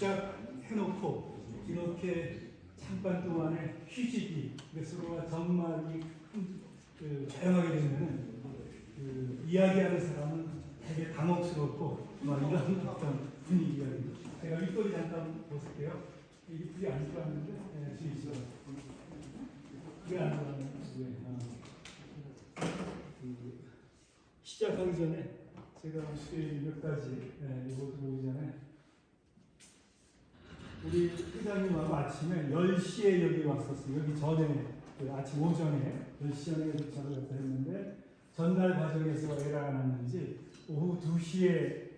시작해놓고 이렇게 잠깐 동안의 휴식이 서로가 정말 조용하게 되면은 이야기하는 사람은 되게 당혹스럽고 막 이런 어떤 분위기가 있는. 제가 윗돌이 잠깐 보실게요. 이게 불이 안 들어왔는데 지금 있어. 왜안 들어왔는데? 시작하기 전에 제가 수요일 몇 가지 이거 들어오기 전에 우리 회장님하고 아침에 10시에 여기 왔었어요. 여기 전에 아침 오전에 10시에 도착을 했는데 전날 과정에서 에러가 났는지 오후 2시에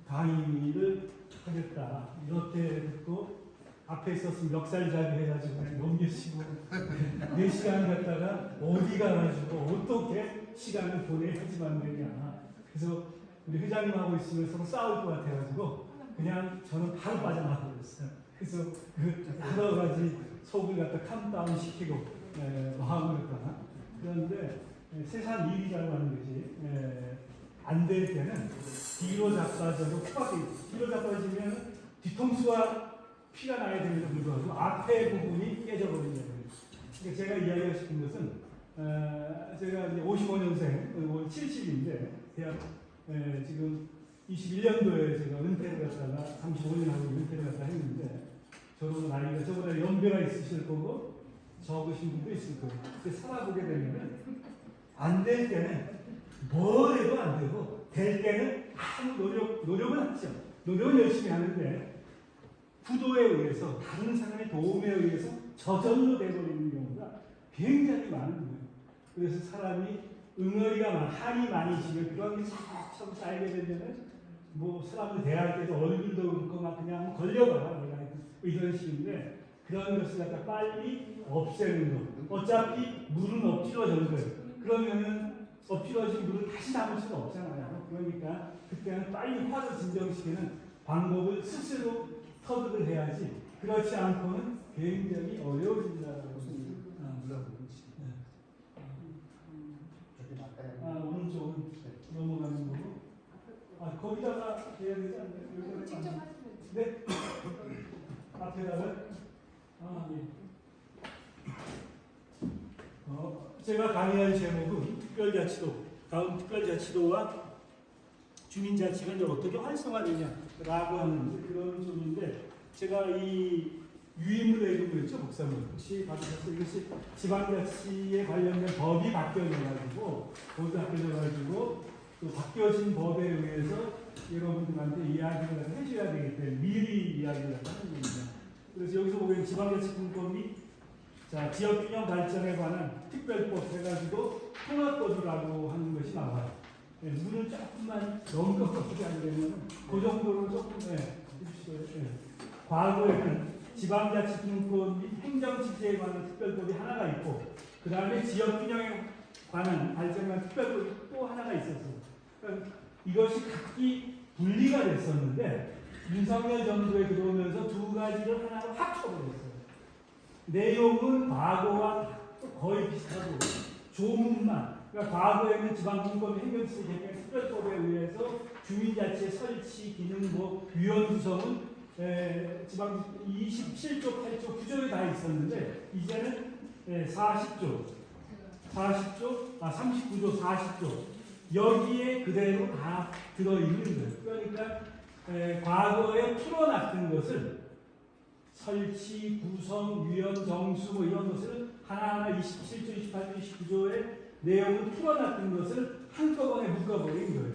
강의를 하겠다 이렇게 듣고 앞에 있었으면 멱살잡이 해가지고 넘기시고 4시간 갔다가 어디 가가지고 어떻게 시간을 보내야지만 되냐. 그래서 우리 회장님하고 있으면 서로 싸울 것 같아가지고 그냥 저는 바로 빠져나가 버렸어요. 그래서 여러 가지 속을 갖다 캄다운 시키고 마음을 갖다. 그런데 세상 일이 잘 가는 거지. 안 될 때는 뒤로 자빠져도 뒤로 자빠지면 뒤통수와 피가 나야 되는데 불구하고 앞에 부분이 깨져버린다. 그러니까 제가 이야기하고 싶은 것은 제가 이제 55년생, 70인데 대학 지금 21년도에 제가 은퇴를 갔다가 35년 하고 은퇴를 갔다 했는데 저도 나이가 저보다 연배가 있으실 거고 적으신 분도 있을 거예요. 근데 살아보게 되면 안 될 때는 뭘 해도 안 되고 될 때는 아무 노력은 하죠. 노력은 열심히 하는데 구도에 의해서 다른 사람의 도움에 의해서 저절로 되어버리는 경우가 굉장히 많은 거예요. 그래서 사람이 응어리가 한이 많이 지면 그런 게 차츰 쌓이게 되면은 뭐 사람들 대할 때도 얼굴도 그렇고 막 그냥 걸려가 이런 식인데 그런 것을 갖다 빨리 없애는 거. 어차피 물은 엎질러진 거예요. 그러면은 엎질러진 물을 다시 담을 수가 없잖아요. 그러니까 그때는 빨리 화를 진정시키는 방법을 스스로 터득을 해야지. 그렇지 않고는 굉장히 어려워진다고 물어보고 있습니다. 오른쪽은 넘어가는 거고. 거기다가 해야 되지 않나요? 직접 하시면 네? 앞에다가? 예. 제가 강의할 제목은 특별자치도, 다음 특별자치도와 주민자치가 이제 어떻게 활성화되냐라고 하는 그런 점인데, 제가 이 유임을 내리고 있죠, 목사님. 혹시 받으셨어요? 이것이 지방자치에 관련된 법이 바뀌어져가지고, 모두 바뀌어져가지고, 또 바뀌어진 법에 의해서 여러분들한테 이야기를 해줘야 되기 때문에 미리 이야기를 하는 겁니다. 그래서 여기서 보면 지방자치분법이 지역균형 발전에 관한 특별법 해가지고 통합법이라고 하는 것이 나와요. 문을 조금만 너무 꺾어지게 안 되면 그 정도로 조금 해주시고요. 과거에는 지방자치분법 및 행정지제에 관한 특별법이 하나가 있고 그 다음에 지역균형에 관한 발전에 관한 특별법이 또 하나가 있었어요. 그러니까 이것이 각기 분리가 됐었는데 윤석열 정부에 들어오면서 두 가지를 하나로 합쳐버렸어요. 내용은 과거와 거의 비슷하고 조문만, 그러니까 과거에는 지방분권 행정지제 개편 특별법에 의해서 주민자치 설치 기능 위원 구성은 지방 27조, 8조, 9조에 다 있었는데 이제는 39조, 39조, 40조 여기에 그대로 다 들어있는 거예요. 그러니까 과거에 풀어놨던 것을 설치, 구성, 위원, 정수 이런 것을 하나하나 27조, 28조, 29조의 내용을 풀어놨던 것을 한꺼번에 묶어버린 거예요.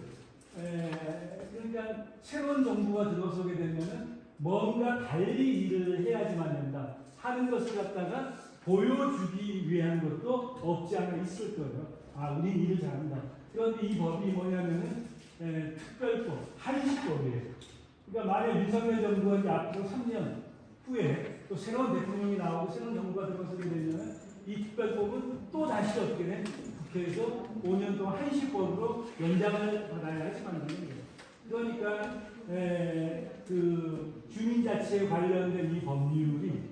그러니까 새로운 정부가 들어서게 되면은 뭔가 달리 일을 해야지만 된다 하는 것을 갖다가 보여주기 위한 것도 없지 않아 있을 거예요. 우리 일을 잘한다. 그런데 이 법이 뭐냐면은 특별법, 한시법이에요. 그러니까 만약 윤석열 정부가 이제 앞으로 3년 후에 또 새로운 대통령이 나오고 새로운 정부가 들어서게 되면 이 특별법은 또 다시 어떻게 돼? 국회에서 5년 동안 한시법으로 연장을 받아야지 만드는 거예요. 그러니까 그 주민자치에 관련된 이 법률이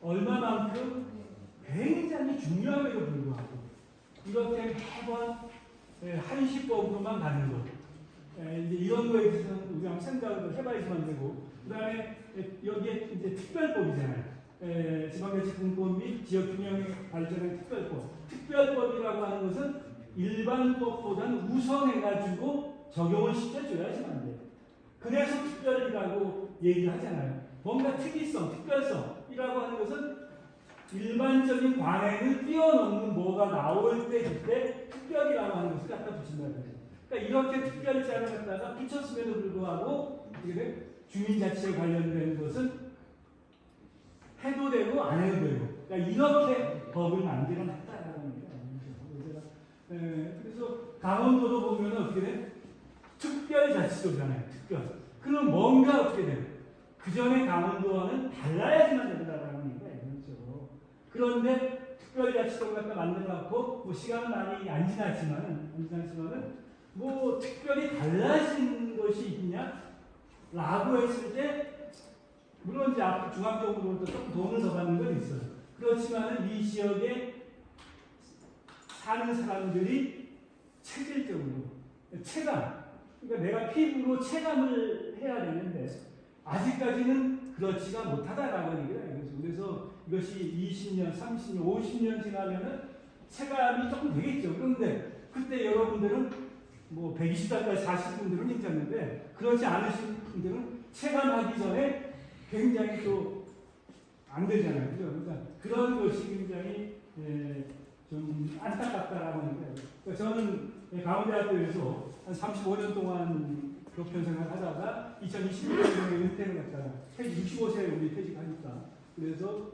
얼마만큼 굉장히 중요함에도 불구하고 이렇게 매번 한시법으로만 가는 것. 이제 이런 거에 대해서는 우리가 생각을 해봐야지만 되고, 그 다음에 여기에 이제 특별법이잖아요. 지방자치분권 및 지역균형 발전의 특별법. 특별법이라고 하는 것은 일반법보다는 우선해가지고 적용을 시켜줘야지만 안 돼요. 그래서 특별이라고 얘기를 하잖아요. 뭔가 특이성, 특별성이라고 하는 것은 일반적인 관행을 뛰어넘는 뭐가 나올 때 그때 특별이라고 하는 것을 갖다 붙인다는 거예요. 그러니까 이렇게 특별자를 갖다가 붙였음에도 불구하고 주민자치에 관련된 것은 해도 되고 안 해도 되고, 그러니까 이렇게 법을 만들어놨다라는 거예요. 그래서 강원도도 보면 어떻게 돼? 특별자치도잖아요. 특별. 그럼 뭔가 어떻게 돼요? 그 전에 강원도와는 달라야지만 된다라는 거예요. 그렇죠. 그런데 특별자치도를 갖다 만들어놓고 뭐 시간은 많이 안 지났지만은 뭐 특별히 달라진 것이 있냐? 라고 했을 때 물론 이제 앞으로 중앙적으로도 조금 돈을 더 받는 건 있어요. 그렇지만은 이 지역에 사는 사람들이 체질적으로 체감, 그러니까 내가 피부로 체감을 해야 되는데 아직까지는 그렇지가 못하다라고 얘기를 해요. 그래서 이것이 20년, 30년, 50년 지나면은 체감이 조금 되겠죠. 그런데 그때 여러분들은 뭐 120살까지 40분들은 괜찮는데 그렇지 않으신 분들은 체감하기 전에 굉장히 또 안 되잖아요. 그죠? 그러니까 그런 것이 굉장히 좀 안타깝다라고 하는데, 그러니까 저는 강원대학교에서 한 35년 동안 교편 생활 하다가 2021년에 은퇴를 했다가 65세에 우리 퇴직하니까 그래서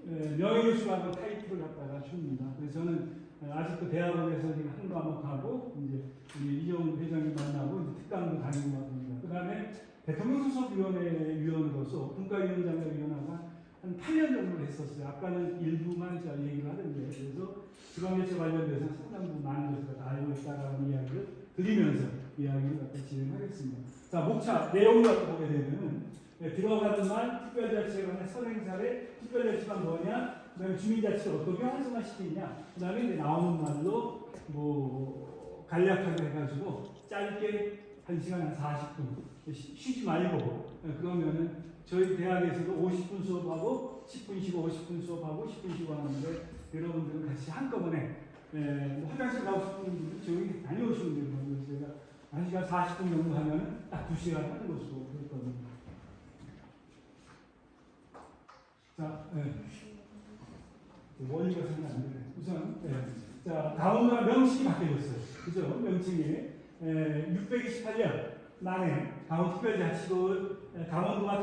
명예교수라고 타이틀을 갖다가 줍니다. 그래서 저는 아직도 대학원에서 한 과목하고 이제 우리 이정훈 회장님 만나고 이제 특강도 다니고 합니다. 그 다음에 대통령 수석위원회 위원으로서 분과위원장을 위원하가 한 8년 정도 했었어요. 아까는 일부만 제가 얘기를 하던데, 그래서 지방자치 관련돼서 상당히 많은 것을 알고 있다라는 이야기를 드리면서 이야기를 갖다 진행하겠습니다. 자, 목차 내용을 갖다 보게 되면은 들어가는 말 특별자치에 관한 선행사례, 특별자치가 뭐냐, 그다음에 주민자치를 어떻게 활성화시키냐, 그다음에 이제 나오는 말로 뭐 간략하게 해가지고 짧게 1시간 한 40분 쉬지 말고 그러면은 저희 대학에서도 50분 수업하고 10분 쉬고 50분 수업하고 10분 쉬고 하는데 여러분들은 같이 한꺼번에 뭐 화장실 가고 싶은 분들은 저기 다녀오시면 되거든요. 제가 1시간 40분 정도 하면 딱 2시간 하는 것으로 그랬거든요. 자, 원리가 생각 안 되네. 우선, 자, 강원도가 명칭이 바뀌었어요. 그죠? 명칭이 628년 만에 강원도가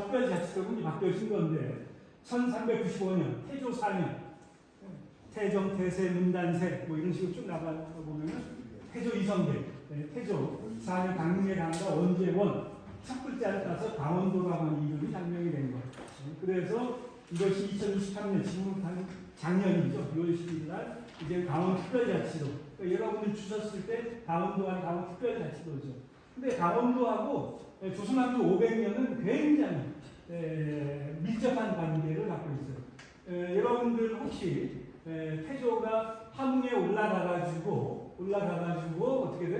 특별자치도군이 바뀌어진 건데 1395년 태조 4년 태정, 태세, 문단세 뭐 이런 식으로 쭉 나가다 보면 태조 이성계, 태조 4년 강릉의 강과 원제원 첫 글자를 따서 강원도라고 하는 이름이 장명이 된 거예요. 그래서 이것이 2023년 지금 작년이죠. 6월 10일 날 이제 강원 특별자치도. 그러니까 여러분들 주셨을 때 강원도와 강원 특별자치도죠. 근데 강원도하고 조선왕조 500년은 굉장히 밀접한 관계를 갖고 있어요. 여러분들 혹시 태조가 함흥에 올라가가지고 어떻게 돼?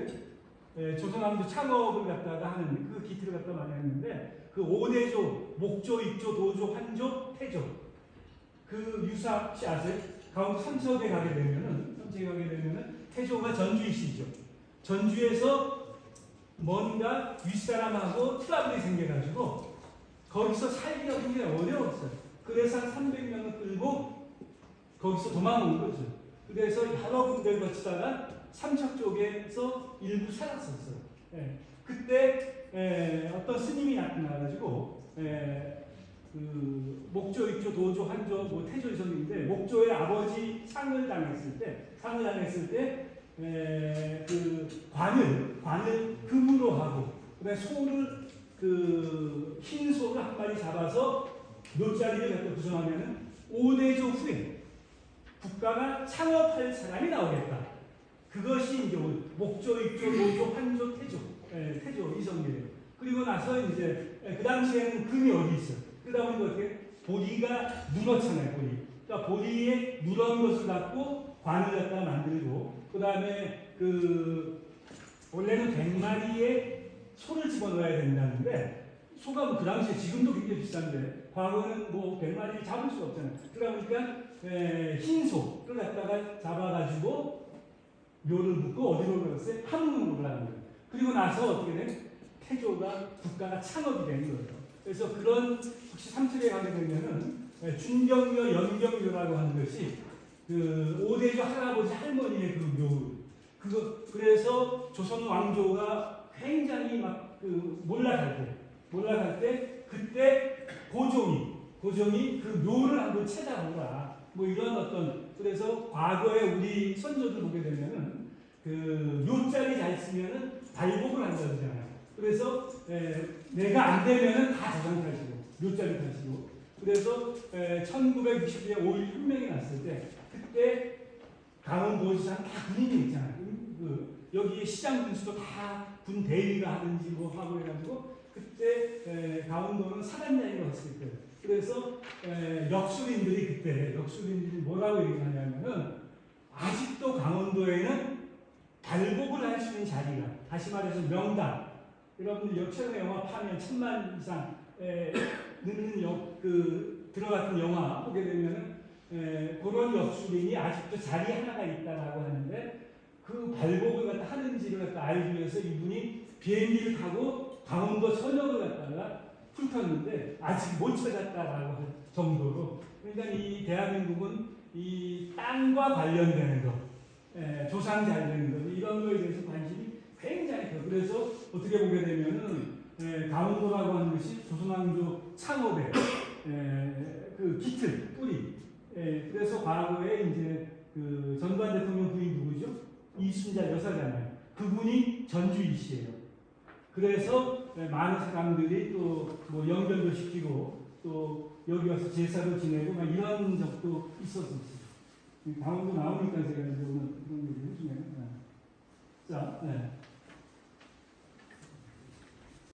조선왕조 창업을 갖다가 하는 그 기틀을 갖다 많이 했는데 그 5대조 목조, 입조, 도조, 환조, 태조 그 유사 혹시 아세요? 강원도 삼척에 가게 되면은 태조가 전주이시죠. 전주에서 뭔가 윗사람하고 트러블이 생겨가지고 거기서 살기가 굉장히 어려웠어요. 그래서 한 300명을 끌고 거기서 도망온 거죠. 그래서 여러 군데를 거치다가 삼척 쪽에서 일부 살았었어요. 그때 어떤 스님이 나타나가지고 그 목조, 입조, 도조, 환조, 뭐 태조 이성인데 목조의 아버지 상을 당했을 때 그 관을 금으로 하고 그다음에 소를 그 흰 소를 한 마리 잡아서 묘자리를 갖다 구성하면은 5대조 후에 국가가 창업할 사람이 나오겠다. 그것이 이제 목조, 입조, 도조, 환조, 태조 이성이에요. 그리고 나서 이제 그 당시에는 금이 어디 있어요? 그러다 보니까 어떻게 보리가 누렇잖아요. 그러니까 보리에 누런 것을 갖고 관을 갖다 만들고 그 다음에 원래는 100마리의 소를 집어넣어야 된다는데 소가 그 당시에 지금도 굉장히 비싼데 과거는 뭐 100마리 잡을 수가 없잖아요. 그러다 보니까 흰 소를 갖다가 잡아가지고 묘를 붓고 어디로 갔어요? 함흥으로 가는 거예요. 그리고 나서 어떻게 돼? 태조가 국가가 창업이 되는 거예요. 그래서 그런 혹시 삼척에 가게 되면은 준경묘, 연경묘라고 하는 것이 그 오대조 할아버지 할머니의 그 묘. 그래서 조선 왕조가 굉장히 막 그 몰락할 때 그때 고종이 그 묘를 한번 찾아보라. 뭐 이런 어떤 그래서 과거에 우리 선조들 보게 되면은 그 묘자리 잘 쓰면은 발복을 한다 그러잖아요. 그래서 내가 안 되면은 다 조상 탓이고 묘자리 탓이고 그래서 1960년에 5.1 혁명이 났을 때 그때 강원도지사는 다 군인이 있잖아요. 여기 시장 군수도 다 군 대위가 하든지 뭐 하고 해가지고 그때 강원도는 사단장이라고 했을 거예요. 그래서 역술인들이 뭐라고 얘기하냐면은 아직도 강원도에는 발복을 할 수 있는 자리가 다시 말해서 명당 여러분들 역사의 영화 파면 1000만 이상 넣는 들어갔던 영화 보게 되면은 그런 역술인이 아직도 자리 하나가 있다라고 하는데 그 발복을 갖다 하는지를 갖다 알기 위해서 이분이 비행기를 타고 강원도 선역을 갖다가 훑었는데 아직 못 찾았다라고 할 정도로 그러니까 이 대한민국은 이 땅과 관련되는 것, 조상 잘 되는 것 이런 거에 대해서 관심이 굉장히 커요. 그래서 어떻게 보게 되면은 강원도라고 하는 것이 조선왕조 창업의 그 기틀 뿌리. 그래서 과거에 이제 그 전두환 대통령 부인 누구죠? 이순자 여사잖아요. 그분이 전주이시예요. 그래서 많은 사람들이 또 뭐 연결도 시키고 또 여기 와서 제사도 지내고 막 이런 적도 있었어요. 강원도 나오니까 제가 이제 오늘 그런 얘기를 해주네요. 자,